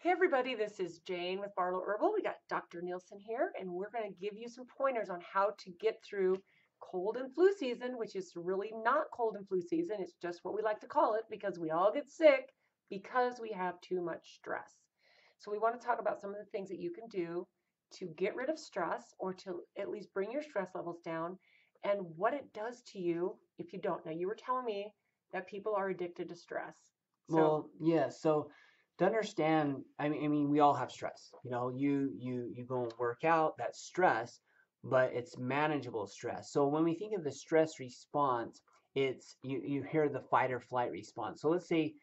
Hey everybody, this is Jane with Barlow Herbal. We got Dr. Nielsen here, and we're going to give you some pointers on how to get through cold and flu season, which is really not cold and flu season. It's just what we like to call it because we all get sick because we have too much stress. So we want to talk about some of the things that you can do to get rid of stress or to at least bring your stress levels down and what it does to you if you don't. Now, you were telling me that people are addicted to stress. Well, yeah. So to understand, I mean, we all have stress. You go and work out, that's stress, but it's manageable stress. So when we think of the stress response, it's you hear the fight or flight response. So let's say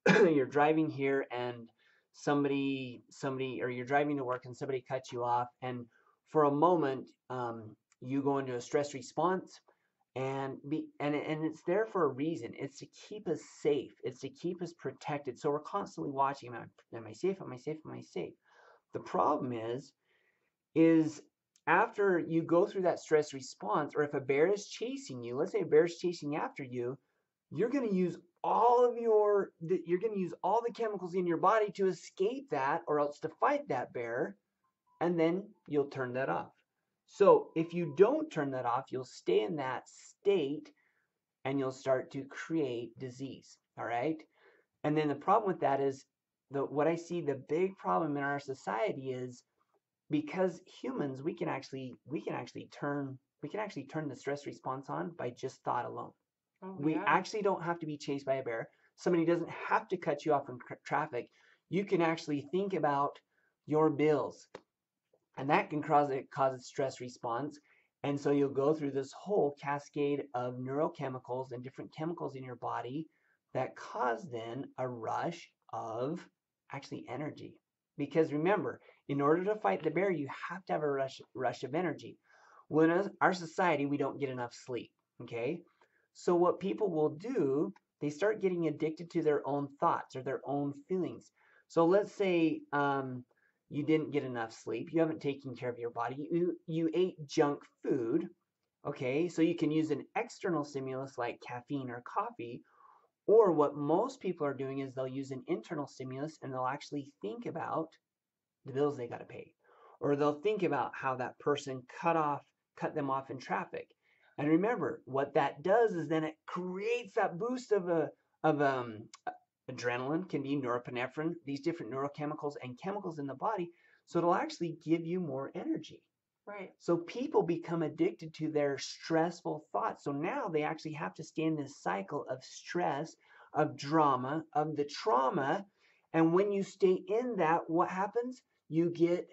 you're driving here and somebody, or you're driving to work and somebody cuts you off, and for a moment, you go into a stress response and it's there for a reason. It's to keep us safe. It's to keep us protected. So we're constantly watching, am I safe? Am I safe? Am I safe? The problem is after you go through that stress response, or if a bear is chasing you, let's say a bear is chasing after you, you're going to use you're going to use all the chemicals in your body to escape that, or else to fight that bear, and then you'll turn that off. So if you don't turn that off, you'll stay in that state and you'll start to create disease. All right. And then the problem with that is what I see the big problem in our society is because humans, we can actually turn the stress response on by just thought alone. Oh, We yeah. actually don't have to be chased by a bear. Somebody doesn't have to cut you off in traffic. You can actually think about your bills, and that can cause a stress response. And so you'll go through this whole cascade of neurochemicals and different chemicals in your body that cause then a rush of actually energy. Because remember, in order to fight the bear, you have to have a rush of energy. Well, in our society, we don't get enough sleep. Okay, so what people will do, they start getting addicted to their own thoughts or their own feelings. So let's say you didn't get enough sleep, you haven't taken care of your body, you ate junk food. Okay, so you can use an external stimulus like caffeine or coffee, or what most people are doing is they'll use an internal stimulus and they'll actually think about the bills they got to pay, or they'll think about how that person cut them off in traffic. And remember, what that does is then it creates that boost of adrenaline, can be norepinephrine, these different neurochemicals and chemicals in the body. So it'll actually give you more energy. Right. So people become addicted to their stressful thoughts. So now they actually have to stay in this cycle of stress, of drama, of the trauma. And when you stay in that, what happens? You get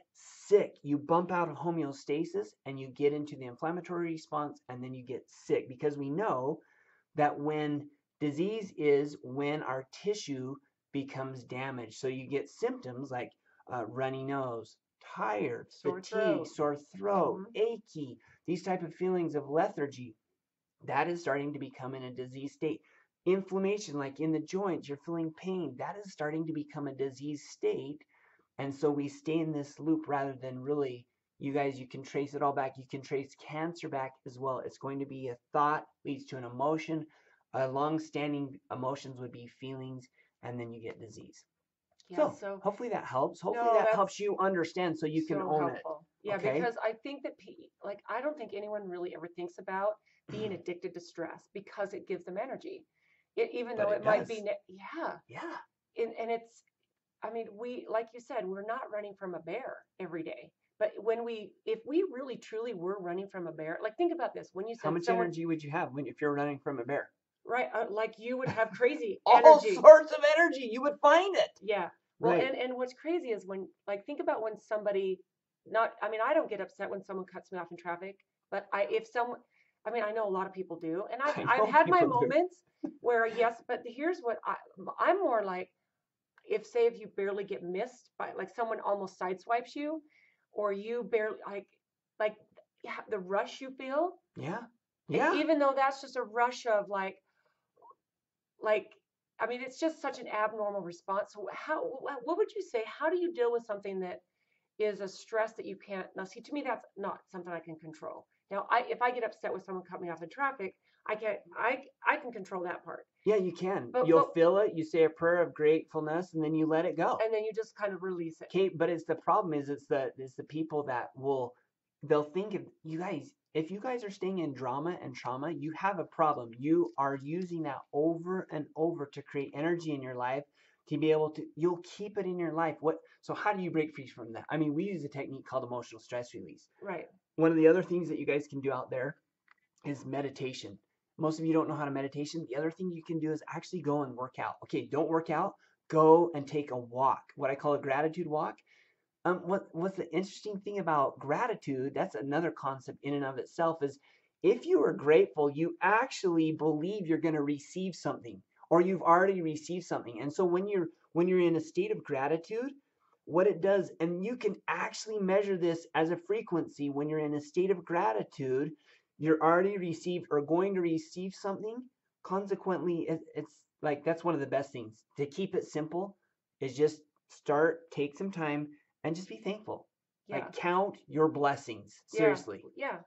sick. You bump out of homeostasis and you get into the inflammatory response, and then you get sick, because we know that when disease is when our tissue becomes damaged. So you get symptoms like runny nose, tired, fatigue, sore throat, achy, these type of feelings of lethargy. That is starting to become in a disease state. Inflammation, like in the joints, you're feeling pain. That is starting to become a disease state. And so we stay in this loop rather than really, you guys, you can trace it all back. You can trace cancer back as well. It's going to be a thought leads to an emotion. Long-standing emotions would be feelings, and then you get disease. Yeah, So hopefully that helps. Hopefully no, that that's helps you understand so you can so own it. helpful. Yeah, Okay? because I think that I don't think anyone really ever thinks about being addicted to stress because it gives them energy. Even But though it it might does. be, yeah, Yeah. and it's, I mean, like you said, we're not running from a bear every day. But if we really truly were running from a bear, like think about this, when you How said much someone, energy would you have if you're running from a bear? right, like you would have crazy All energy. sorts of energy. You would find it. Yeah. Well, Right. and what's crazy is when, like, think about when somebody, not, I mean, I don't get upset when someone cuts me off in traffic, but if someone, I mean, I know a lot of people do, and I I've know had my people do. moments where yes, but here's what I'm more like, if you barely get missed by, like, someone almost sideswipes you, or you barely, like yeah, the rush you feel, Yeah. Yeah. even though that's just a rush of like I mean, it's just such an abnormal response. So what would you say, how do you deal with something that is a stress that you can't, now see, to me that's not something I can control. Now if I get upset with someone cut me off in traffic, I can control that part. Yeah, you can. But, You'll but feel it. You say a prayer of gratefulness, and then you let it go. and then you just kind of release it. Okay, but it's the problem is it's the people that they'll think of you guys. If you guys are staying in drama and trauma, you have a problem. You are using that over and over to create energy in your life to be able to. You'll keep it in your life. So how do you break free from that? I mean, we use a technique called emotional stress release. Right. One of the other things that you guys can do out there is meditation. Most of you don't know how to meditation. The other thing you can do is actually go and work out. Okay, don't work out. Go and take a walk. What I call a gratitude walk. What's the interesting thing about gratitude? That's another concept in and of itself. Is if you are grateful, you actually believe you're going to receive something, or you've already received something. And so when you're in a state of gratitude, what it does, and you can actually measure this as a frequency. When you're in a state of gratitude, you're already received or going to receive something. Consequently, it's like that's one of the best things to keep it simple. Is just take some time and just be thankful. Yeah. Like count your blessings. Seriously. Yeah.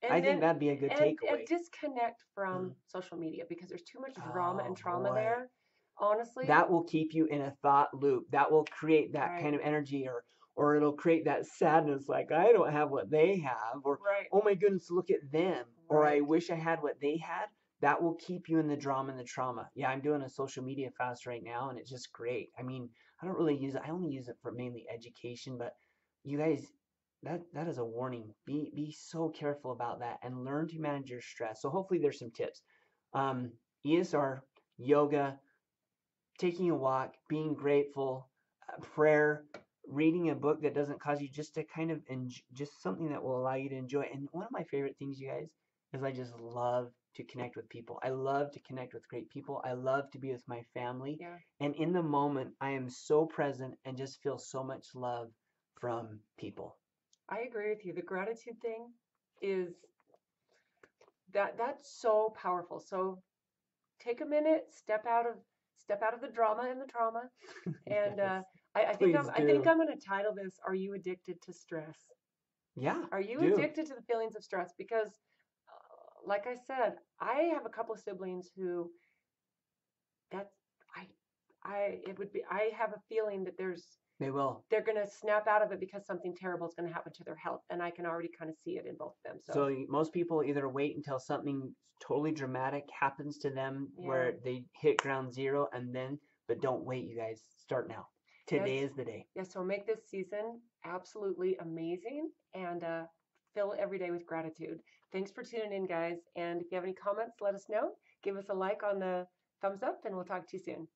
I think that'd be a good takeaway. And disconnect from social media because there's too much drama and trauma there. Honestly. That will keep you in a thought loop. That will create that kind of energy, or it'll create that sadness, like I don't have what they have, or oh my goodness, look at them, or I wish I had what they had. That will keep you in the drama and the trauma. Yeah, I'm doing a social media fast right now, and it's just great. I mean, I don't really use it. I only use it for mainly education, but you guys, that is a warning. Be so careful about that and learn to manage your stress. So hopefully there's some tips. ESR, yoga, taking a walk, being grateful, prayer, reading a book that doesn't cause you, just to kind of just something that will allow you to enjoy. And one of my favorite things, you guys, is I just love to connect with people. I love to connect with great people. I love to be with my family. Yeah. And in the moment, I am so present and just feel so much love from people. I agree with you. The gratitude thing is that's so powerful. So take a minute, step out of the drama and the trauma. And Yes. I think I'm going to title this, Are You Addicted to Stress? Yeah. Are you addicted to the feelings of stress? Because like I said, I have a couple of siblings who I have a feeling that they're going to snap out of it because something terrible is going to happen to their health. And I can already kind of see it in both of them. So most people either wait until something totally dramatic happens to them where they hit ground zero but don't wait, you guys. Start now. Today is the day. Yeah, so make this season absolutely amazing and fill every day with gratitude. Thanks for tuning in, guys. And if you have any comments, let us know. Give us a like on the thumbs up, and we'll talk to you soon.